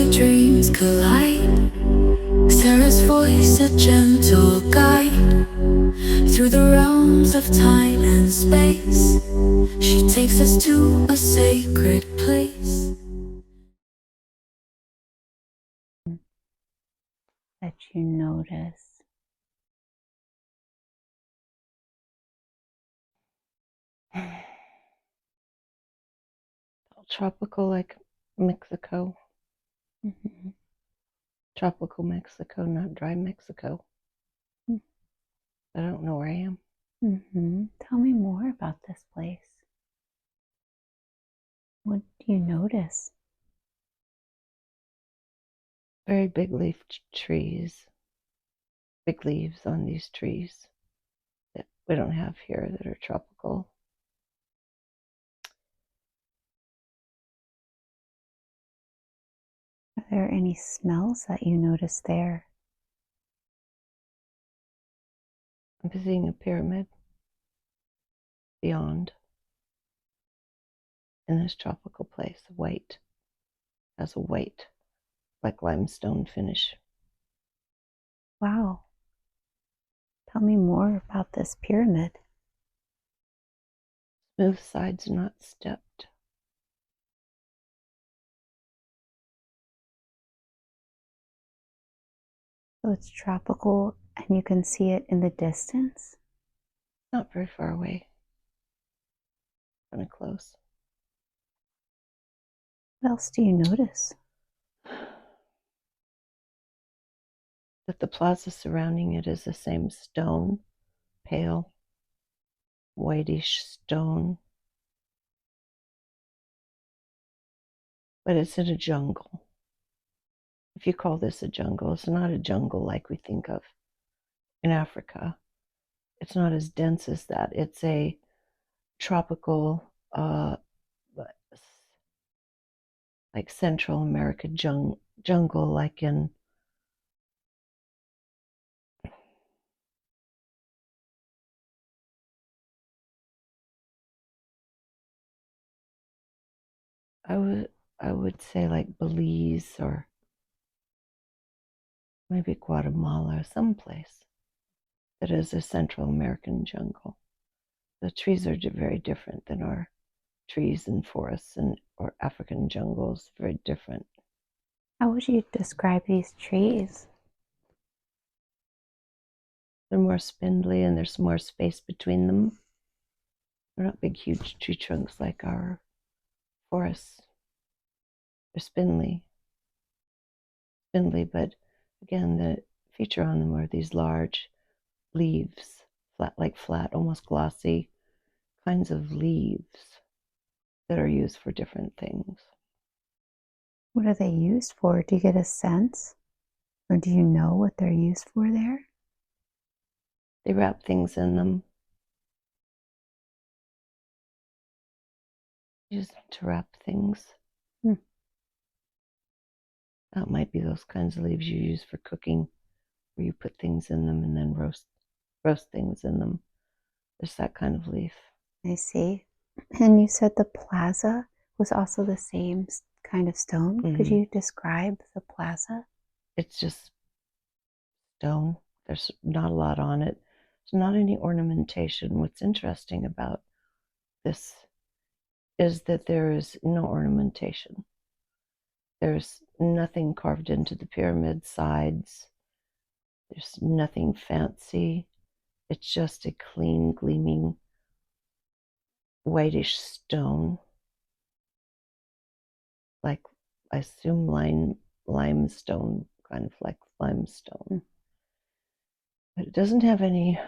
where dreams collide. Sarah's voice, a gentle guide through the realms of time and space. She takes us to a sacred place. That you notice. Tropical, like Mexico. Mm-hmm. Tropical Mexico, not dry Mexico. I don't know where I am. Mm-hmm. Tell me more about this place. What do you notice? Very big leaf trees. Big leaves on these trees that we don't have here that are tropical. Are there any smells that you notice there? I'm visiting a pyramid beyond in this tropical place. White, has a white, like limestone finish. Wow. Tell me more about this pyramid. Smooth sides not stepped. So it's tropical and you can see it in the distance? Not very far away. Kind of close. What else do you notice? That the plaza surrounding it is the same stone, pale, whitish stone. But it's in a jungle. If you call this a jungle, it's not a jungle like we think of in Africa. It's not as dense as that. It's a tropical, like Central America jungle, like in I would say like Belize or maybe Guatemala or someplace that is a Central American jungle. The trees are very different than our trees and forests or African jungles. Very different. How would you describe these trees? They're more spindly and there's more space between them. They're not big, huge tree trunks like our forests. They're spindly, but again, the feature on them are these large leaves, flat, almost glossy kinds of leaves that are used for different things. What are they used for? Do you get a sense? Or do you know what they're used for there? They wrap things in them. Use them to wrap things. That might be those kinds of leaves you use for cooking, where you put things in them and then roast things in them. There's that kind of leaf. I see. And you said the plaza was also the same kind of stone. Mm-hmm. Could you describe the plaza? It's just stone. There's not a lot on it. There's not any ornamentation. What's interesting about this is that there is no ornamentation. There's nothing carved into the pyramid sides. There's nothing fancy. It's just a clean, gleaming, whitish stone. Like, I assume limestone, kind of like limestone. But it doesn't have any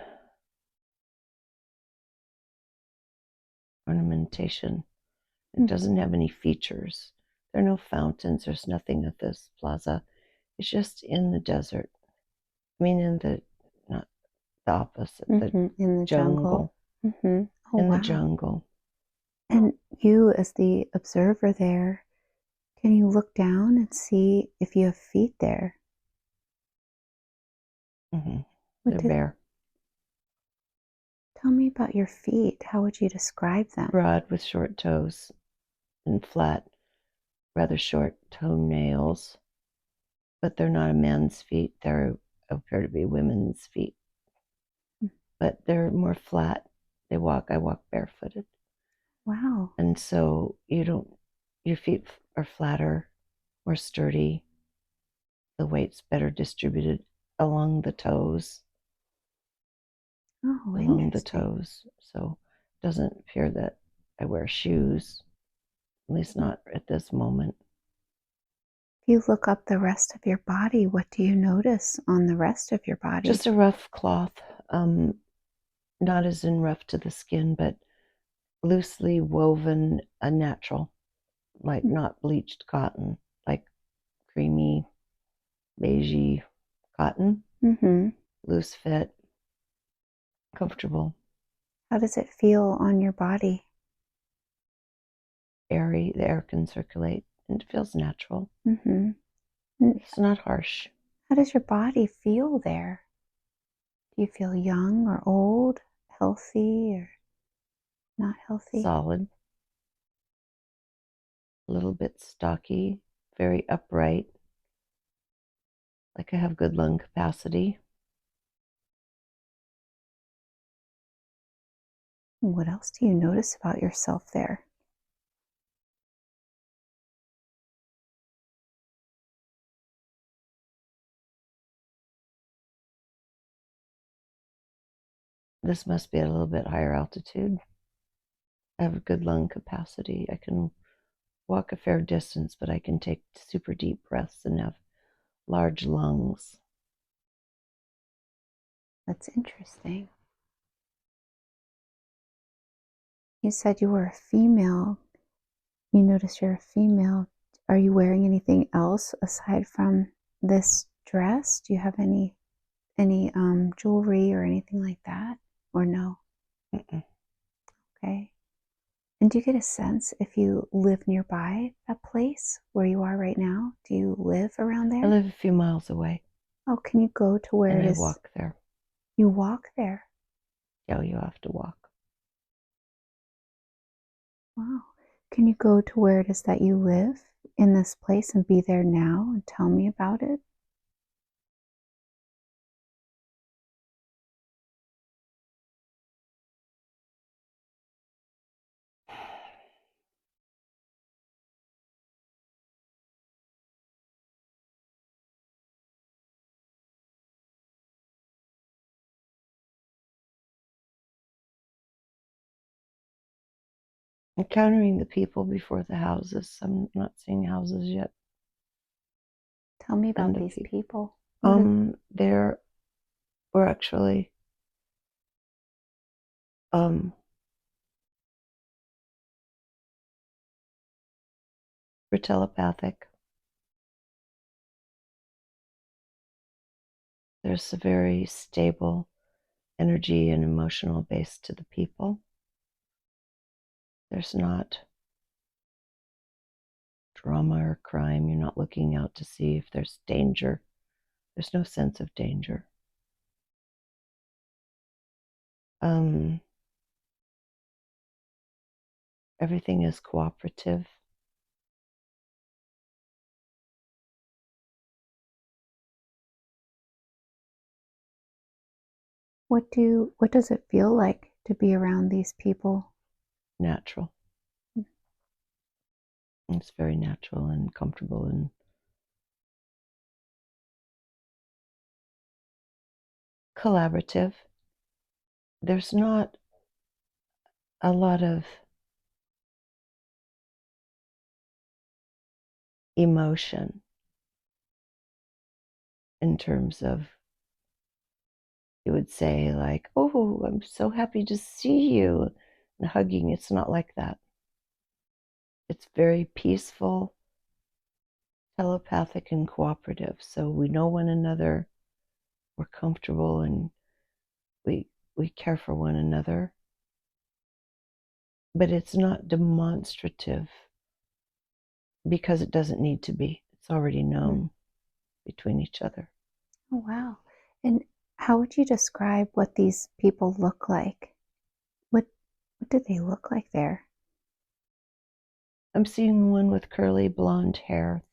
ornamentation. It doesn't have any features. There are no fountains. There's nothing at this plaza. It's just in the desert. I mean, not the opposite, in the jungle. Oh, in wow. the jungle. And you, as the observer there, can you look down and see if you have feet there? They're bare. Tell me about your feet. How would you describe them? Broad with short toes and flat, rather short toenails. but they're not a man's feet. They appear to be women's feet, but they're more flat. I walk barefooted. Wow. And so your feet are flatter, more sturdy. The weight's better distributed along the toes. Oh, Along the interesting. toes. So it doesn't appear that I wear shoes, at least not at this moment. If you look up the rest of your body, what do you notice on the rest of your body? Just a rough cloth, not as in rough to the skin, but loosely woven, a natural, like not bleached cotton, like creamy, beigey cotton, Mm-hmm. loose fit, comfortable, How does it feel on your body? airy. The air can circulate, and it feels natural. Mm-hmm. It's not harsh. How does your body feel there? Do you feel young or old, healthy or not healthy? Solid, a little bit stocky, very upright, like I have good lung capacity. What else do you notice about yourself there? This must be at a little bit higher altitude. I have a good lung capacity. I can walk a fair distance, but I can take super deep breaths and have large lungs. That's interesting. You said you were a female. You notice you're a female. Are you wearing anything else aside from this dress? Do you have any jewelry or anything like that? Or no? Mm-mm. Okay. And do you get a sense if you live nearby that place where you are right now? Do you live around I there? live a few miles away, Oh, can you go to where and it I is? walk there. You walk there. Yeah, you have to walk. Wow. Can you go to where it is that you live in this place and be there now and tell me about it? Encountering the people before the houses. I'm not seeing houses yet. Tell me about And the these people. there were actually for telepathic. There's a very stable energy and emotional base to the people. There's not drama or crime. You're not looking out to see if there's danger. There's no sense of danger. Everything is cooperative. What does it feel like to be around these people? Natural. It's very natural and comfortable and collaborative. There's not a lot of emotion in terms of, you would say, like, oh, I'm so happy to see you, and hugging. It's not like that. It's very peaceful, telepathic, and cooperative. So we know one another, we're comfortable, and we care for one another. But it's not demonstrative because it doesn't need to be. It's already known between each other. Oh, wow. And how would you describe what these people look like? What do they look like there? I'm seeing one with curly blonde hair.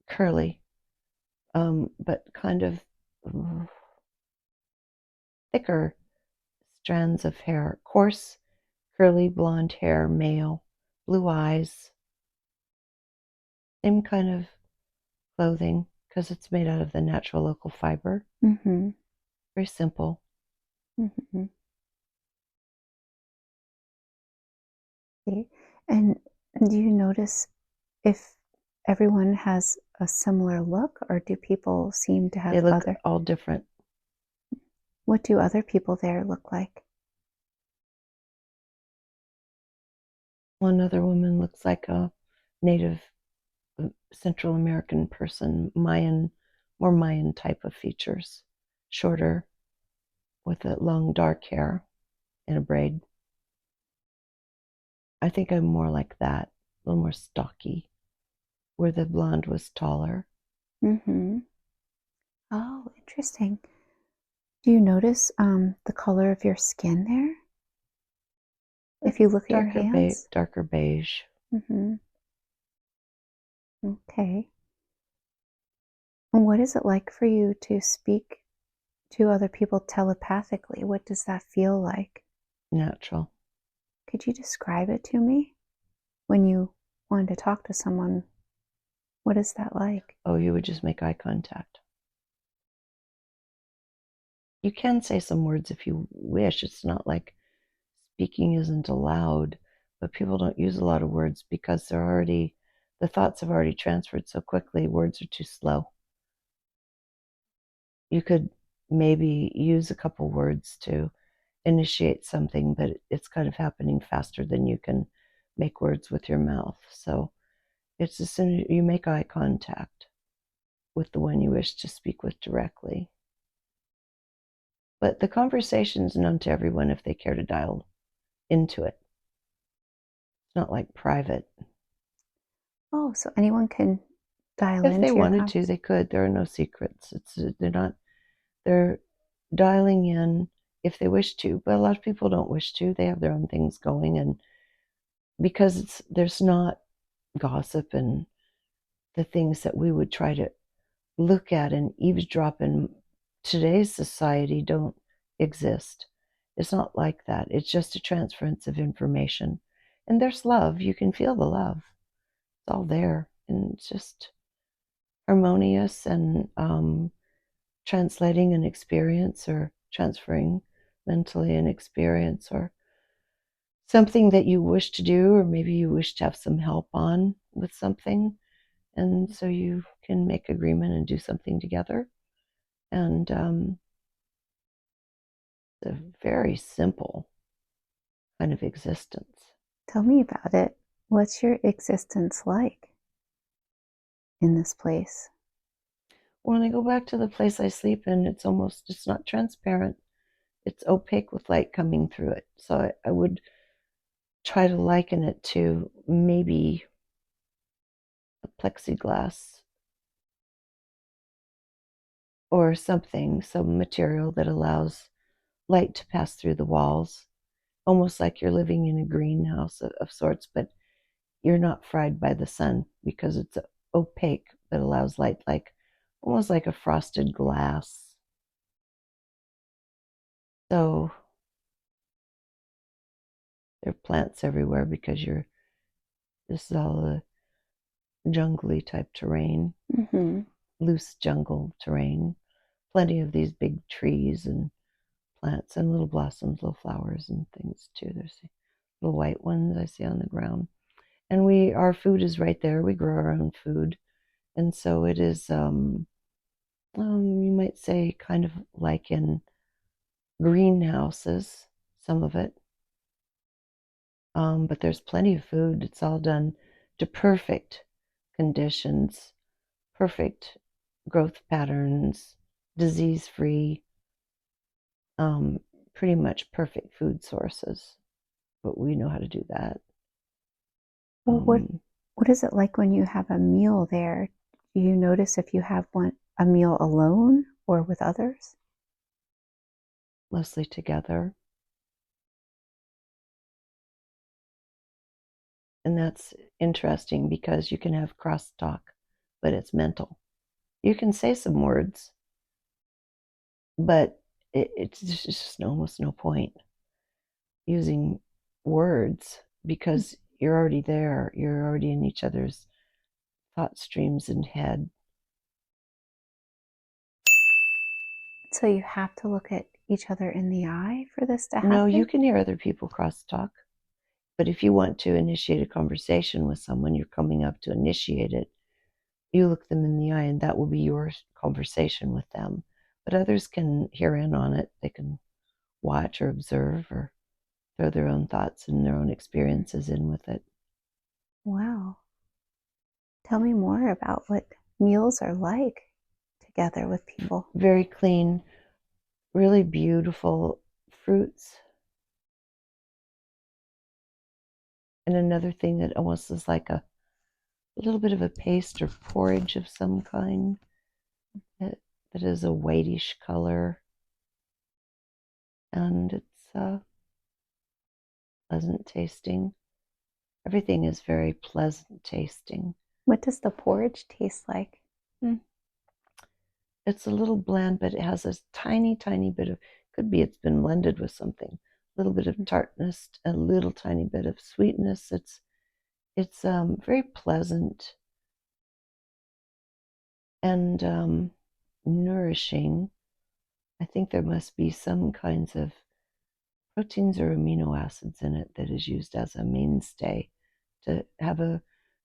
Curly. but kind of thicker strands of hair, coarse, curly blonde hair, male, blue eyes, same kind of clothing because it's made out of the natural local fiber. Mm-hmm. Very simple. Mm-hmm. Okay. And do you notice if everyone has a similar look, or do people seem to They have look other? all different. What do other people there look like? One other woman looks like a native Central American person, Mayan, more Mayan type of features, shorter, with a long dark hair in a braid. I think I'm more like that, a little more stocky, where the blonde was taller. Mm-hmm. Oh, interesting. Do you notice the color of your skin there? If you look at your hands? Darker beige. Mm-hmm. Okay. And what is it like for you to speak to other people telepathically? What does that feel like? Natural. Could you describe it to me? When you want to talk to someone, what is that like? Oh, you would just make eye contact. You can say some words if you wish. It's not like speaking isn't allowed, but people don't use a lot of words because the thoughts have already transferred so quickly, words are too slow. You could maybe use a couple words to initiate something, but it's kind of happening faster than you can make words with your mouth. So it's as soon as you make eye contact with the one you wish to speak with directly. But the conversation is known to everyone if they care to dial into it. It's not like private. Oh, so anyone can dial If they into your wanted to, conversation. they could. There are no secrets. They're dialing in if they wish to, but a lot of people don't wish to. They have their own things going, and because there's not gossip and the things that we would try to look at and eavesdrop in today's society don't exist. It's not like that. It's just a transference of information. And there's love. You can feel the love. It's all there. And it's just harmonious and translating an experience or transferring mentally an experience or something that you wish to do, or maybe you wish to have some help on with something. And so you can make agreement and do something together. And it's a very simple kind of existence. Tell me about it. What's your existence like in this place? When I go back to the place I sleep in, it's not transparent. It's opaque with light coming through it. So I would try to liken it to maybe a plexiglass or something, some material that allows light to pass through the walls, almost like you're living in a greenhouse of sorts, but you're not fried by the sun because it's opaque but allows light, like almost like a frosted glass. So there are plants everywhere because this is all a jungly type terrain, Mm-hmm. loose jungle terrain. Plenty of these big trees and plants and little blossoms, little flowers and things too. There's little white ones I see on the ground. And our food is right there. We grow our own food. And so it is, you might say, kind of like in greenhouses, some of it. But there's plenty of food. It's all done to perfect conditions, perfect growth patterns, disease free, pretty much perfect food sources. But we know how to do that. Well, what is it like when you have a meal there? Do you notice if you have a meal alone or with others? Mostly together. And that's interesting because you can have crosstalk, but it's mental. You can say some words, but it's just almost no point using words because you're already there. You're already in each other's thought streams and head. So you have to look at each other in the eye for this to happen? No, you can hear other people crosstalk. But if you want to initiate a conversation with someone, you're coming up to initiate it, you look them in the eye and that will be your conversation with them. But others can hear in on it. They can watch or observe or throw their own thoughts and their own experiences in with it. Wow. Tell me more about what meals are like together with people. Very clean, really beautiful fruits. And another thing that almost is like a little bit of a paste or porridge of some kind that is a whitish color. And it's pleasant tasting. Everything is very pleasant tasting. What does the porridge taste like? It's a little bland, but it has a tiny, tiny bit of, could be it's been blended with something, a little bit of tartness, a little tiny bit of sweetness. It's very pleasant and nourishing. I think there must be some kinds of proteins or amino acids in it that is used as a mainstay. To have a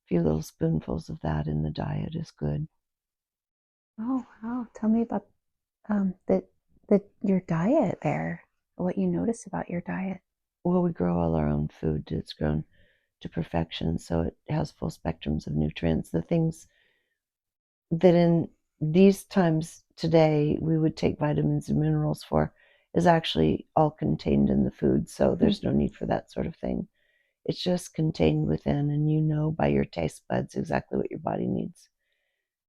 few little spoonfuls of that in the diet is good. Oh, wow. Tell me about your diet there, what you notice about your diet. Well, we grow all our own food. It's grown to perfection, so it has full spectrums of nutrients. The things that in these times today we would take vitamins and minerals for is actually all contained in the food, so there's no need for that sort of thing. It's just contained within, and you know by your taste buds exactly what your body needs.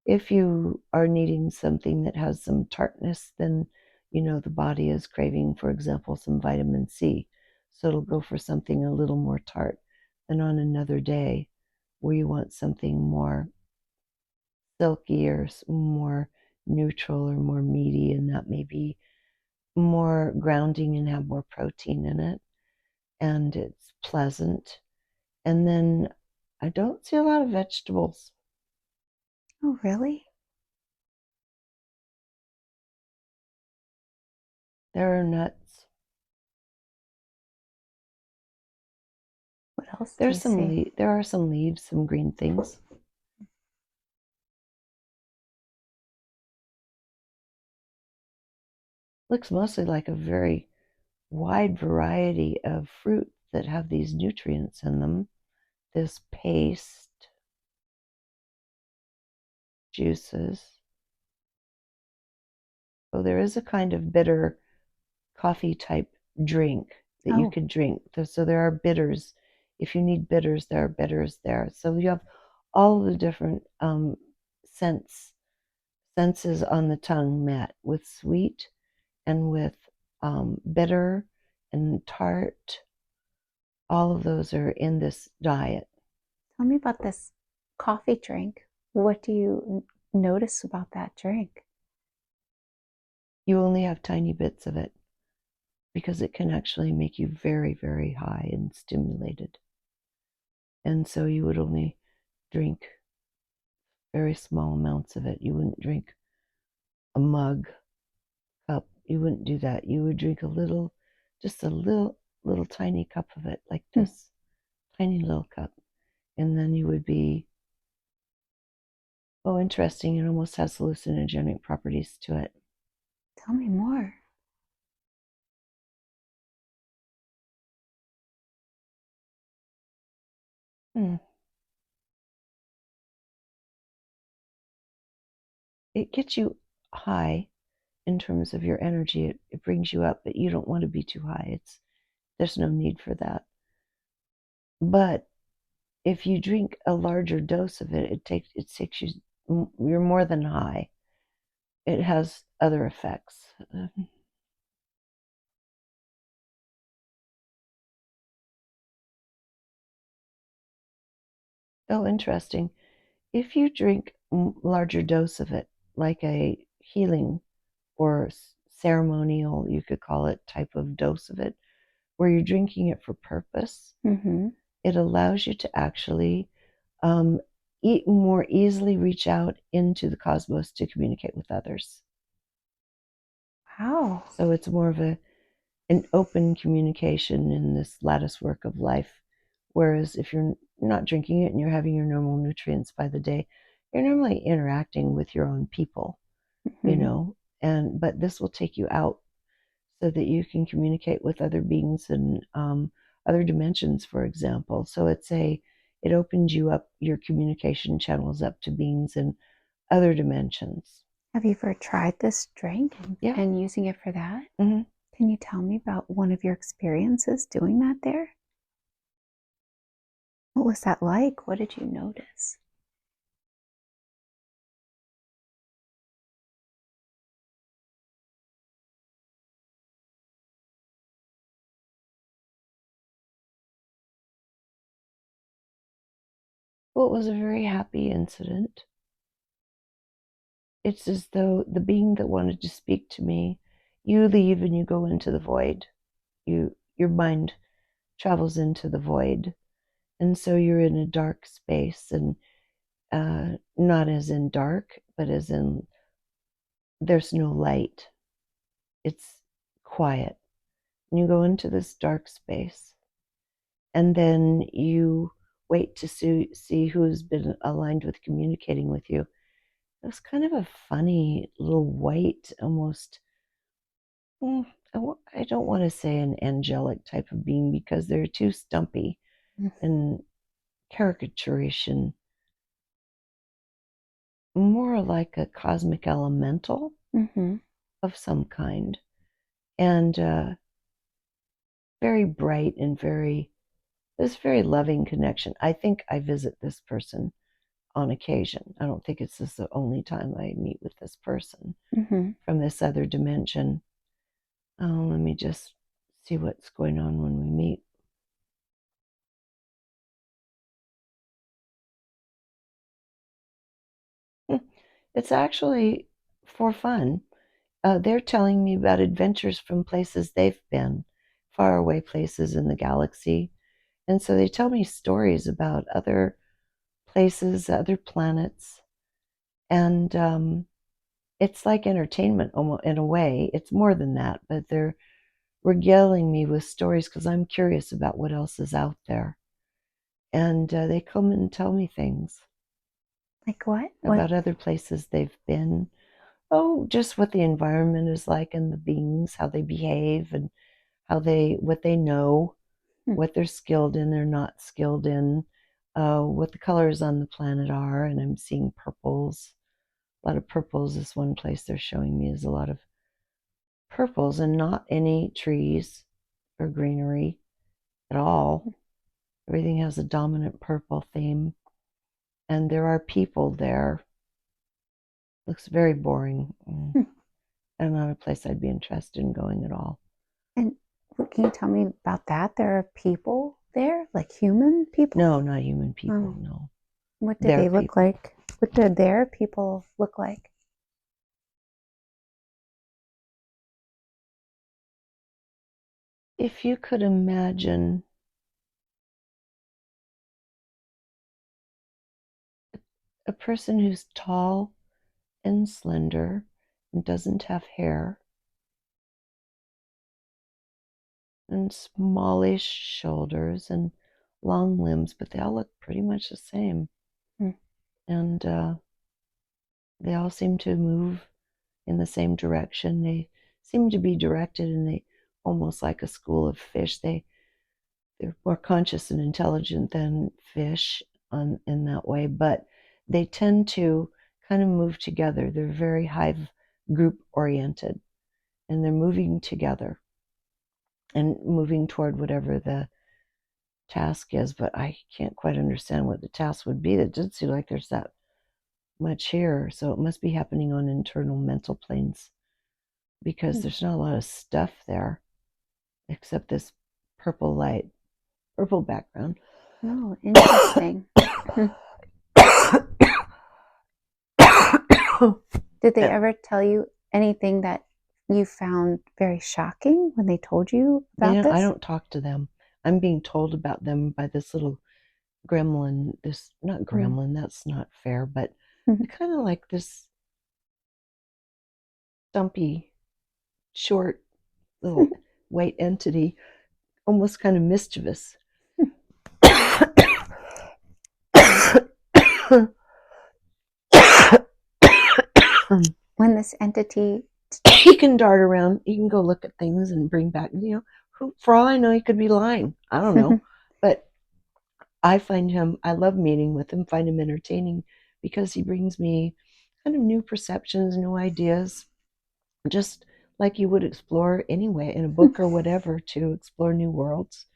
If you are needing something that has some tartness, then you know the body is craving, for example, some vitamin C. So it'll go for something a little more tart. Then on another day where you want something more silky or more neutral or more meaty, and that may be more grounding and have more protein in it, and it's pleasant. And then I don't see a lot of vegetables. Oh, really? There are nuts. What else do you see? There are some leaves, some green things. Looks mostly like a very wide variety of fruit that have these nutrients in them. This paste, juices. So there is a kind of bitter coffee type drink that you could drink. So there are bitters. If you need bitters, there are bitters there. So you have all the different senses on the tongue met with sweet and with bitter and tart. All of those are in this diet. Tell me about this coffee drink. What do you notice about that drink? You only have tiny bits of it because it can actually make you very, very high and stimulated. And so you would only drink very small amounts of it. You wouldn't drink a mug, cup. You wouldn't do that. You would drink a little, just a little tiny cup of it, like this, tiny little cup. And then you would be, oh, interesting. It almost has hallucinogenic properties to it. Tell me more. It gets you high in terms of your energy. It brings you up, but you don't want to be too high. There's no need for that. But if you drink a larger dose of it, it takes you, you're more than high. It has other effects. Oh, interesting. If you drink a larger dose of it, like a healing or ceremonial, you could call it, type of dose of it, where you're drinking it for purpose. Mm-hmm. It allows you to actually more easily reach out into the cosmos to communicate with others. Wow. So it's more of an open communication in this lattice work of life. Whereas if you're not drinking it and you're having your normal nutrients by the day, you're normally interacting with your own people, Mm-hmm. but this will take you out so that you can communicate with other beings and other dimensions, for example. So it opens you up, your communication channels up to beings in other dimensions. Have you ever tried this drink Yeah. and using it for that? Mm-hmm. Can you tell me about one of your experiences doing that there? What was that like? What did you notice? Well, it was a very happy incident. It's as though the being that wanted to speak to me, you leave and you go into the void. Your mind travels into the void. And so you're in a dark space, and not as in dark, but as in there's no light. It's quiet. And you go into this dark space, and then you wait to see who's been aligned with communicating with you. It was kind of a funny little white, almost, I don't want to say an angelic type of being because they're too stumpy and caricaturation, more like a cosmic elemental Mm-hmm. of some kind, and very bright and this very loving connection. I think I visit this person on occasion. I don't think it's the only time I meet with this person Mm-hmm. from this other dimension. Let me just see what's going on when we meet. It's actually for fun. They're telling me about adventures from places they've been, faraway places in the galaxy. And so they tell me stories about other places, other planets. And it's like entertainment in a way. It's more than that, but they're regaling me with stories because I'm curious about what else is out there. And they come and tell me things Like what? about other places they've been. Oh, just what the environment is like and the beings, how they behave, and what they know, what they're skilled in, they're not skilled in, what the colors on the planet are. And I'm seeing purples. A lot of purples is one place they're showing me is a lot of purples and not any trees or greenery at all. Everything has a dominant purple theme. And there are people there. Looks very boring. And not a place I'd be interested in going at all. And can you tell me about that? There are people there, like human people? No, not human people, Oh. no. What did they look like? What did their people look like? If you could imagine a person who's tall and slender and doesn't have hair and smallish shoulders and long limbs, but they all look pretty much the same. And they all seem to move in the same direction. They seem to be directed, and they almost like a school of fish. They're more conscious and intelligent than fish in that way, but they tend to kind of move together. They're very hive group oriented, and they're moving together and moving toward whatever the task is, but I can't quite understand what the task would be. It doesn't seem like there's that much here, so it must be happening on internal mental planes because there's not a lot of stuff there except this purple light, purple background. Oh, interesting. Did they ever tell you anything that you found very shocking when they told you about this? I don't talk to them. I'm being told about them by this little gremlin. This, not gremlin, that's not fair, but kind of like this stumpy, short little white entity, almost kind of mischievous. When this entity, he can dart around, he can go look at things and bring back, for all I know, he could be lying. I don't know. But I find him, I love meeting with him, find him entertaining because he brings me kind of new perceptions, new ideas, just like you would explore anyway in a book or whatever, to explore new worlds.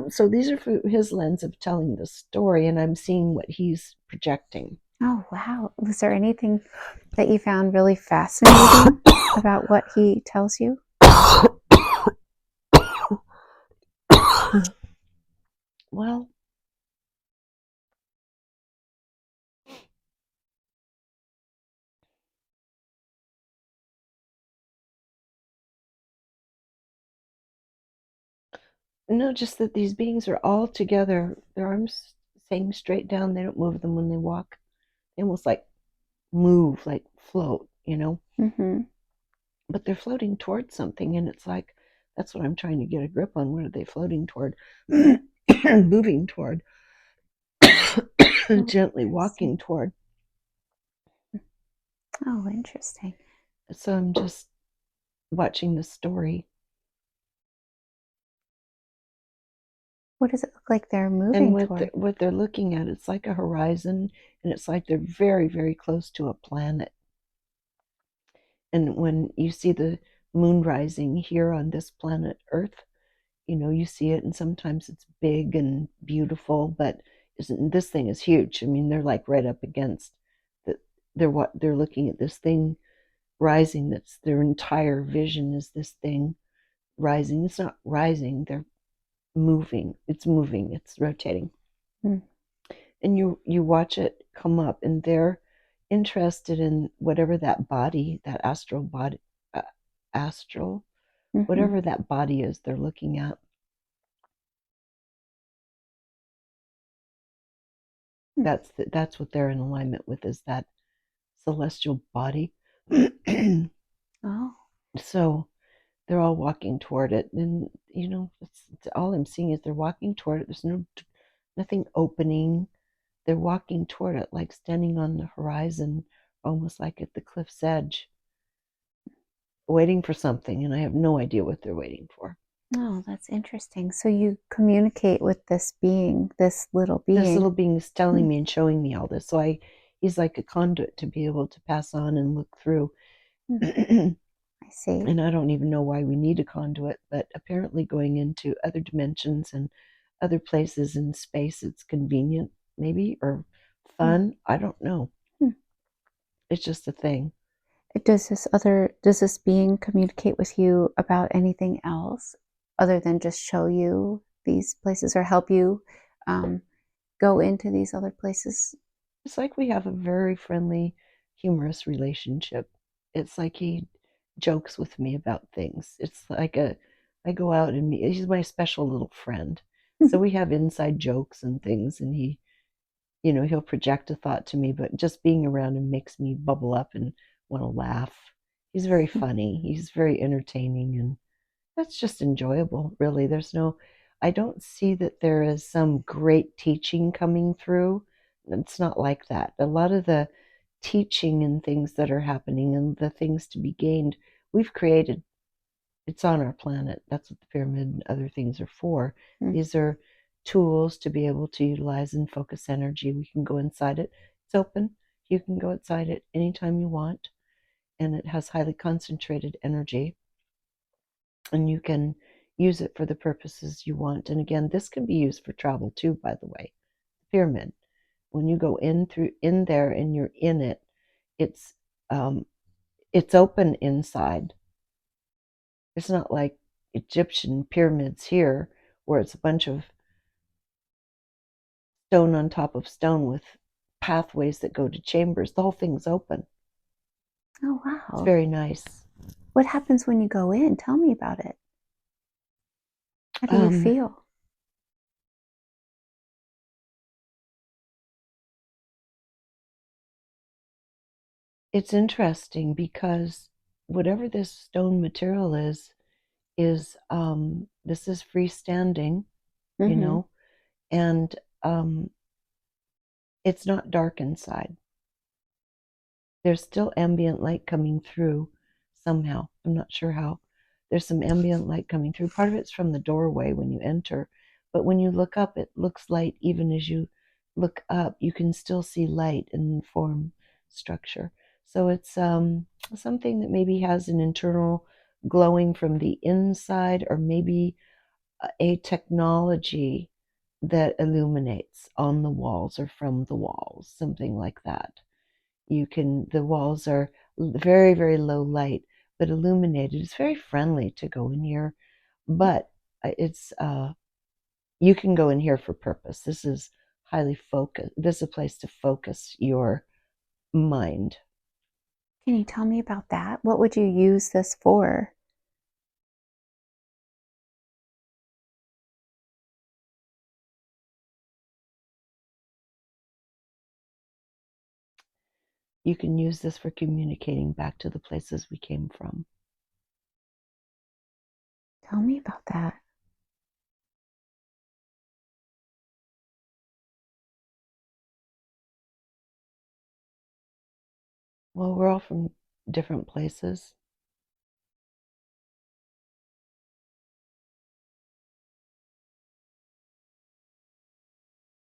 So these are through his lens of telling the story, and I'm seeing what he's projecting. Oh, wow. Was there anything that you found really fascinating about what he tells you? Well, no, just that these beings are all together, their arms staying straight down. They don't move them when they walk. They almost like move, like float, But they're floating towards something, and it's like, that's what I'm trying to get a grip on. What are they floating toward? Moving toward. Gently walking toward. Oh, interesting. So I'm just watching the story. What does it look like they're moving toward? What they're looking at, it's like a horizon, and it's like they're very, very close to a planet. And when you see the moon rising here on this planet Earth, you see it, and sometimes it's big and beautiful, but this thing is huge. I mean, they're like right up against they're looking at this thing rising. That's their entire vision, is this thing rising. It's not rising, they're moving. It's moving, it's rotating. And you watch it come up, and they're interested in whatever that body, that astral body, whatever that body is they're looking at. That's what they're in alignment with, is that celestial body. Oh. So they're all walking toward it, and it's all I'm seeing is they're walking toward it. There's nothing opening. They're walking toward it, like standing on the horizon, almost like at the cliff's edge, waiting for something, and I have no idea what they're waiting for. Oh, that's interesting. So you communicate with this being, this little being. This little being is telling me and showing me all this. So he's like a conduit to be able to pass on and look through. I see. And I don't even know why we need a conduit, but apparently going into other dimensions and other places in space, it's convenient, maybe, or fun. I don't know. It's just a thing. Does this being communicate with you about anything else other than just show you these places or help you go into these other places? It's like we have a very friendly, humorous relationship. It's like he jokes with me about things. It's like I go out and meet, he's my special little friend. So we have inside jokes and things, and he'll project a thought to me, but just being around him makes me bubble up and want to laugh. He's very funny. He's very entertaining, and that's just enjoyable, really. I don't see that there is some great teaching coming through. It's not like that. A lot of the teaching and things that are happening and the things to be gained, we've created. It's on our planet. That's what the pyramid and other things are for. These are tools to be able to utilize and focus energy. We can go inside it. It's open. You can go inside it anytime you want, and it has highly concentrated energy, and you can use it for the purposes you want. And again, this can be used for travel too, by the way. Pyramid, when you go in there and you're in it, it's open inside. It's not like Egyptian pyramids here, where it's a bunch of stone on top of stone with pathways that go to chambers. The whole thing's open. Oh, It's wow. very nice. What happens when you go in? Tell me about it. How do you feel? It's interesting because whatever this stone material is this is freestanding, you know, and it's not dark inside. There's still ambient light coming through somehow. I'm not sure how. There's some ambient light coming through. Part of it's from the doorway when you enter, but when you look up, it looks light. Even as you look up, you can still see light and form structure. So it's something that maybe has an internal glowing from the inside, or maybe a technology that illuminates on the walls or from the walls, something like that. The walls are very, very low light, but illuminated. It's very friendly to go in here, but you can go in here for purpose. This is highly focused. This is a place to focus your mind. Can you tell me about that? What would you use this for? You can use this for communicating back to the places we came from. Tell me about that. Well, we're all from different places.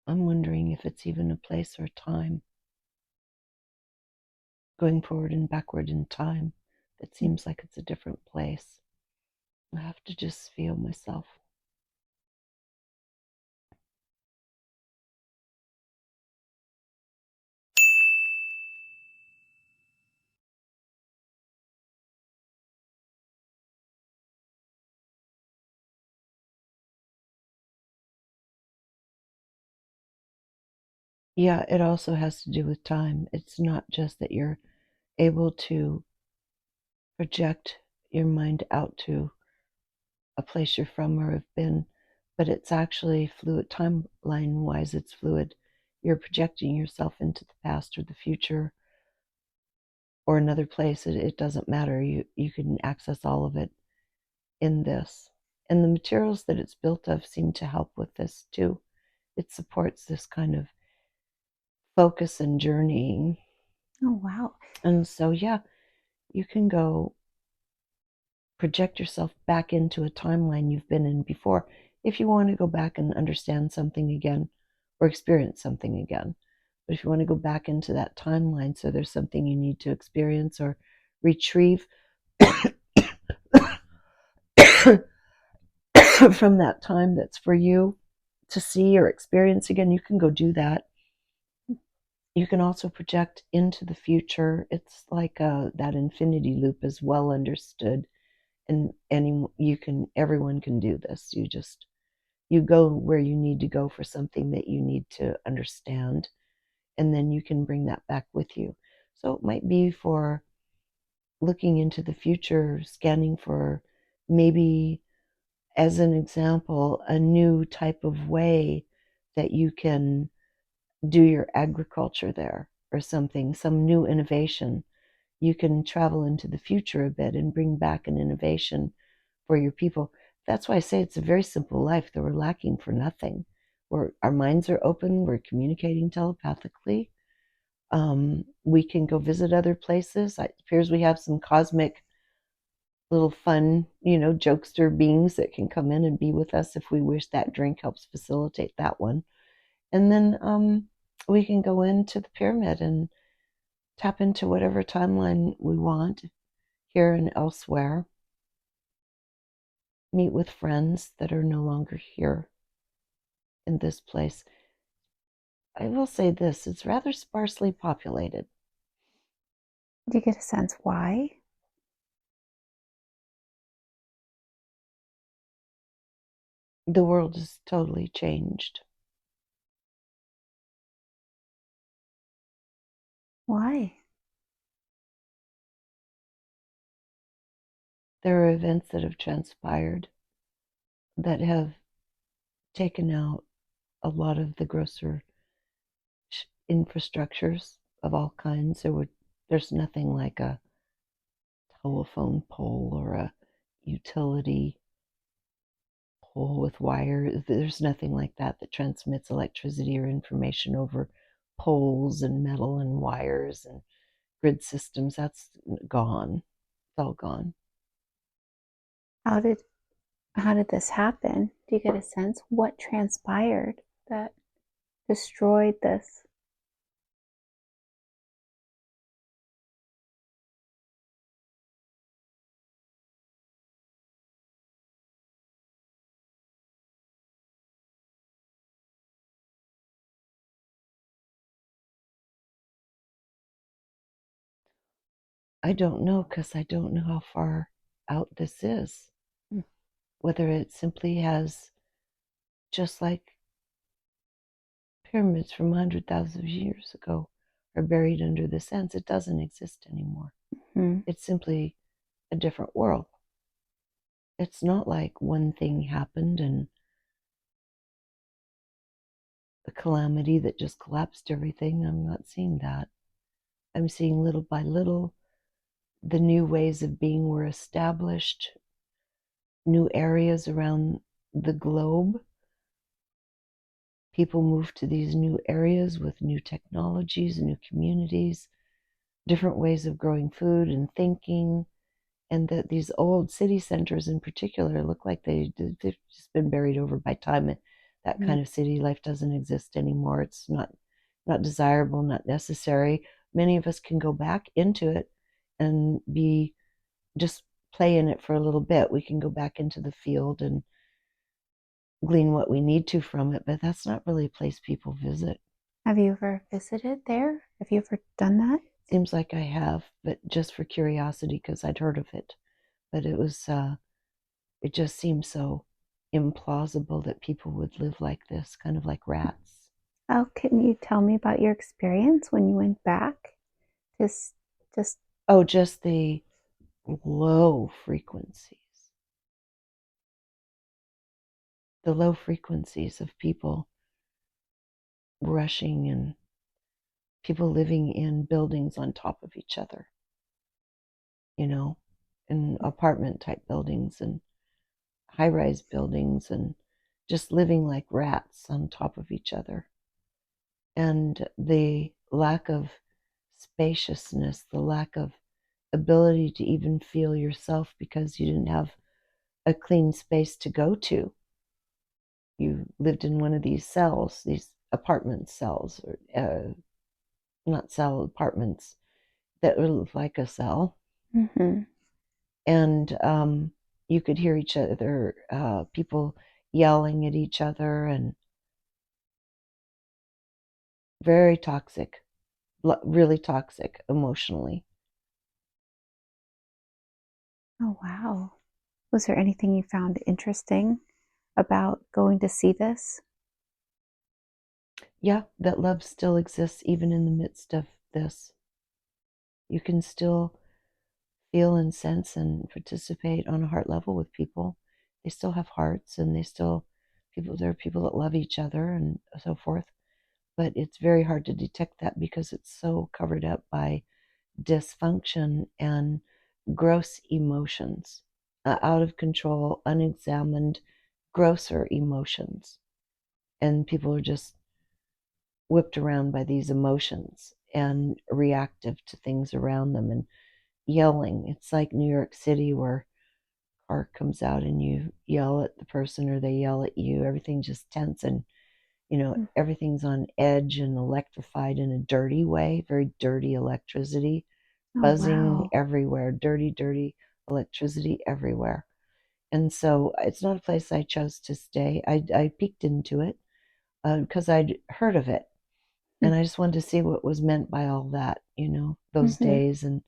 I'm wondering if it's even a place or time. Going forward and backward in time, it seems like it's a different place. I have to just feel myself. Yeah, it also has to do with time. It's not just that you're able to project your mind out to a place you're from or have been, but it's actually fluid. Timeline wise, it's fluid. You're projecting yourself into the past or the future or another place. It doesn't matter. You can access all of it in this. And the materials that it's built of seem to help with this too. It supports this kind of focus and journeying. Oh, wow. And so, yeah, you can go project yourself back into a timeline you've been in before if you want to go back and understand something again or experience something again. But if you want to go back into that timeline, so there's something you need to experience or retrieve from that time that's for you to see or experience again, you can go do that. You can also project into the future. It's like that infinity loop is well understood, and everyone can do this. You go where you need to go for something that you need to understand, and then you can bring that back with you. So it might be for looking into the future, scanning for maybe, as an example, a new type of way that you can do your agriculture there or something, some new innovation. You can travel into the future a bit and bring back an innovation for your people. That's why I say it's a very simple life that we're lacking for nothing. Our minds are open, we're communicating telepathically. We can go visit other places. It appears we have some cosmic little fun, jokester beings that can come in and be with us if we wish. That drink helps facilitate that one. And then we can go into the pyramid and tap into whatever timeline we want here and elsewhere. Meet with friends that are no longer here in this place. I will say this, it's rather sparsely populated. Do you get a sense why? The world has totally changed. Why? There are events that have transpired that have taken out a lot of the grosser infrastructures of all kinds. There's nothing like a telephone pole or a utility pole with wire. There's nothing like that that transmits electricity or information over poles and metal and wires and grid systems. That's gone. It's all gone. How did this happen? Do you get a sense what transpired that destroyed this? I don't know because I don't know how far out this is. Whether it simply has, just like pyramids from 100,000 years ago are buried under the sands, it doesn't exist anymore. Mm-hmm. It's simply a different world. It's not like one thing happened and a calamity that just collapsed everything. I'm not seeing that. I'm seeing little by little the new ways of being were established, new areas around the globe. People moved to these new areas with new technologies, new communities, different ways of growing food and thinking, and that these old city centers in particular look like they've just been buried over by time. That kind of city life doesn't exist anymore. It's not desirable, not necessary. Many of us can go back into it and be just play in it for a little bit. We can go back into the field and glean what we need to from it, but that's not really a place people visit. Have you ever visited there? Have you ever done that? Seems like I have, but just for curiosity because I'd heard of it. But it just seems so implausible that people would live like this, kind of like rats. Oh, can you tell me about your experience when you went back? Just Oh, just the low frequencies. The low frequencies of people rushing and people living in buildings on top of each other, in apartment type buildings and high rise buildings and just living like rats on top of each other. And the lack of spaciousness, the lack of ability to even feel yourself because you didn't have a clean space to go to. You lived in one of these cells, these apartment cells, or not cell apartments that were like a cell. mm-hmm. And you could hear each other, people yelling at each other, and very toxic, really toxic emotionally. Oh, wow. Was there anything you found interesting about going to see this? Yeah, that love still exists even in the midst of this. You can still feel and sense and participate on a heart level with people. They still have hearts, and there are people that love each other and so forth. But it's very hard to detect that because it's so covered up by dysfunction and gross emotions, out of control, unexamined, grosser emotions. And people are just whipped around by these emotions and reactive to things around them and yelling. It's like New York City where a car comes out and you yell at the person or they yell at you. Everything just tense and everything's on edge and electrified in a dirty way, very dirty electricity, Oh, buzzing wow. everywhere, dirty electricity everywhere. And so it's not a place I chose to stay. I peeked into it because I'd heard of it. And I just wanted to see what was meant by all that, those Mm-hmm. days and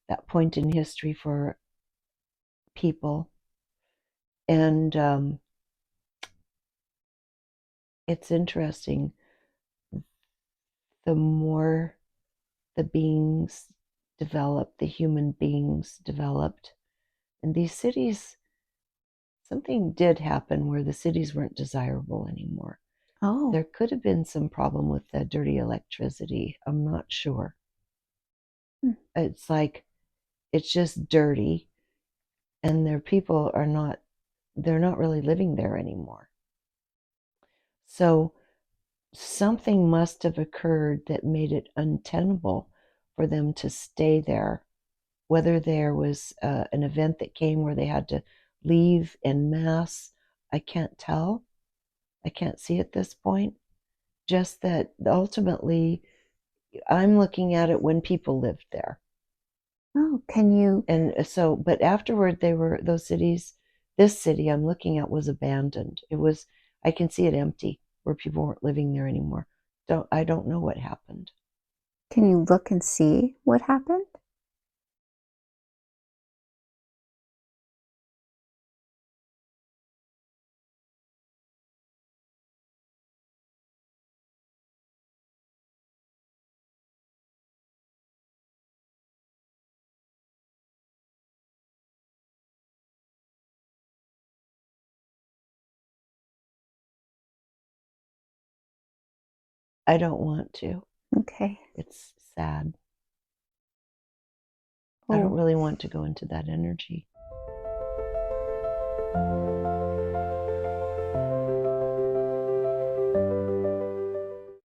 that point in history for people. And it's interesting. The more the beings developed, the human beings developed. And these cities, something did happen where the cities weren't desirable anymore. Oh. There could have been some problem with the dirty electricity. I'm not sure. It's like, it's just dirty, and their people are not, they're not really living there anymore. So something must have occurred that made it untenable for them to stay there. Whether there was an event that came where they had to leave en masse, I can't tell. I can't see at this point. Just that ultimately, I'm looking at it when people lived there. Oh, can you? And so, but afterward, they were, those cities, this city I'm looking at was abandoned. It was, I can see it empty where people weren't living there anymore. I don't know what happened. Can you look and see what happened? I don't want to. Okay. It's sad. Oh. I don't really want to go into that energy.